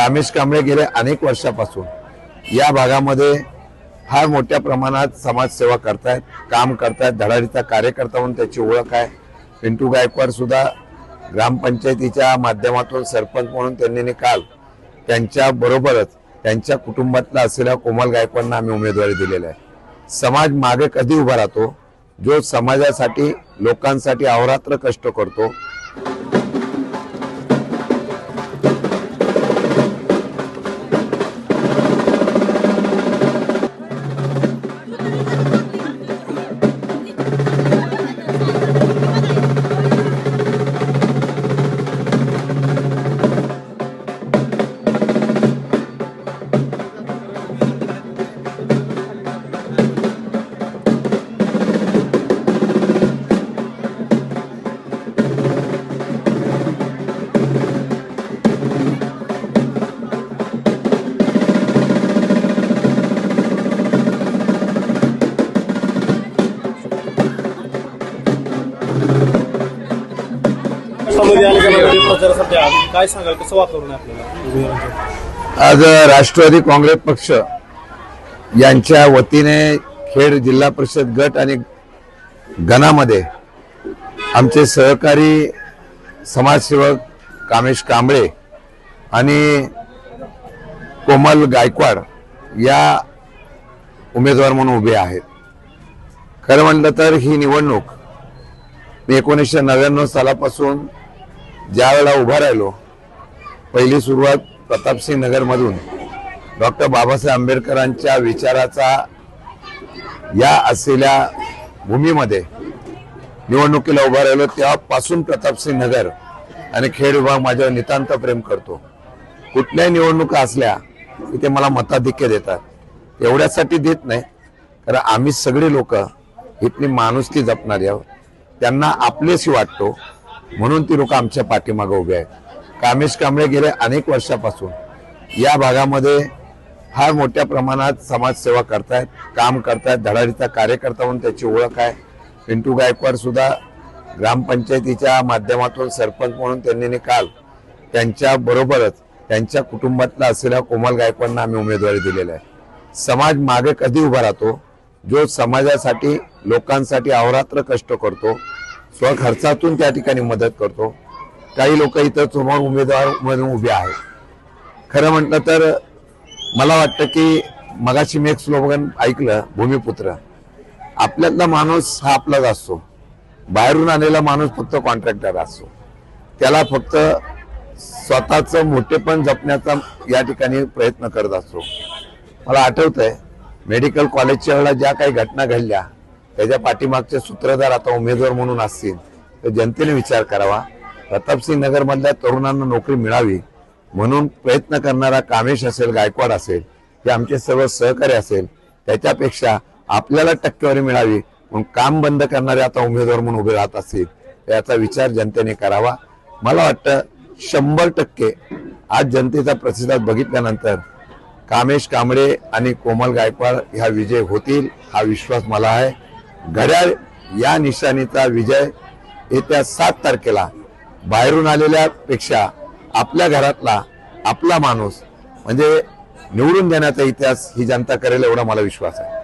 कामेश कांबळे गेले अनेक वर्षापासून या भागामध्ये फार मोठ्या प्रमाणात समाजसेवा करतायत, काम करतायत, धडाडीचा कार्यकर्ता म्हणून त्याची ओळख आहे। पिंटू गायकवाड सुद्धा ग्रामपंचायतीच्या माध्यमातून सरपंच म्हणून त्यांनी काल त्यांच्या बरोबरच त्यांच्या कुटुंबातला असलेल्या कोमल गायकवाडना आम्ही उमेदवारी दिलेली आहे। समाज मागे कधी उभा राहतो, जो समाजासाठी लोकांसाठी अहोरात्र कष्ट करतो। काय सांगाल, कसं वातावरण आहे आपल्याला? आज राष्ट्रवादी काँग्रेस पक्ष यांच्या वतीने खेड जिल्हा परिषद गट आणि गणामध्ये आमचे सहकारी समाजसेवक कामेश कांबळे आणि कोमल गायकवाड या उमेदवार म्हणून उभे आहेत। खरं म्हटलं तर ही निवडणूक मी 1999 सालापासून ज्या वेळेला उभा राहिलो, पहिली सुरुवात प्रतापसिंग नगर मधून डॉक्टर बाबासाहेब आंबेडकरांच्या विचाराचा या असलेल्या भूमीमध्ये निवडणुकीला उभा राहिलो, तेव्हापासून प्रतापसिंग नगर आणि खेड विभाग माझ्यावर नितांत प्रेम करतो। कुठल्याही निवडणुका असल्या की ते मला मताधिक्य देतात, एवढ्यासाठी देत नाही कारण आम्ही सगळे लोक इथली माणुसकी जपणारी आहोत, त्यांना आपलेशी वाटतो म्हणून ती लोक आमच्या पाठीमागे उभे आहेत। कामेश कांबळे गेले अनेक वर्षापासून या भागामध्ये फार मोठ्या प्रमाणात समाजसेवा करतायत, काम करतायत, धडाडीचा कार्यकर्ता म्हणून त्याची ओळख आहे। पिंटू गायकवाड सुद्धा ग्रामपंचायतीच्या माध्यमातून सरपंच म्हणून त्यांनी काल त्यांच्या बरोबरच त्यांच्या कुटुंबातला असलेल्या कोमल गायकवाडना आम्ही उमेदवारी दिलेली आहे। समाज मागे कधी उभा राहतो, जो समाजासाठी लोकांसाठी अहोरात्र कष्ट करतो, स्वखर्चातून त्या ठिकाणी मदत करतो। काही लोक इथं समोर उमेदवार म्हणून उभे आहेत। खरं म्हटलं तर मला वाटतं की मगाशी मी एक स्लोगन ऐकलं, भूमिपुत्र। आपल्यातला माणूस हा आपलाच असतो, बाहेरून आलेला माणूस फक्त कॉन्ट्रॅक्टर असतो, त्याला फक्त स्वतःचं मोठेपण जपण्याचा या ठिकाणी प्रयत्न करत असतो। मला आठवतंय मेडिकल कॉलेजच्या वेळेला ज्या काही घटना घडल्या त्याच्या पाठीमागचे सूत्रधार आता उमेदवार म्हणून असतील तर जनतेने विचार करावा। प्रतापसिंग नगर मधल्या तरुणांना नोकरी मिळावी म्हणून प्रयत्न करणारा कामेश असेल, गायकवाड असेल, हे आमचे सर्व सहकारी असेल, त्याच्यापेक्षा आपल्याला टक्केवारी मिळावी म्हणून काम बंद करणारे आता उमेदवार म्हणून उभे राहत असतील तर याचा विचार जनतेने करावा। मला वाटतं 100% आज जनतेचा प्रतिसाद बघितल्यानंतर कामेश कांबळे आणि कोमल गायकवाड ह्या विजय होतील हा विश्वास मला आहे। घड्याळ या निशाणीचा विजय येत्या 7 तारखेला बाहेरून आलेल्या पेक्षा आपल्या घरातला आपला माणूस म्हणजे निवडून देण्याचा इतिहास ही जनता करेल एवढा मला विश्वास आहे।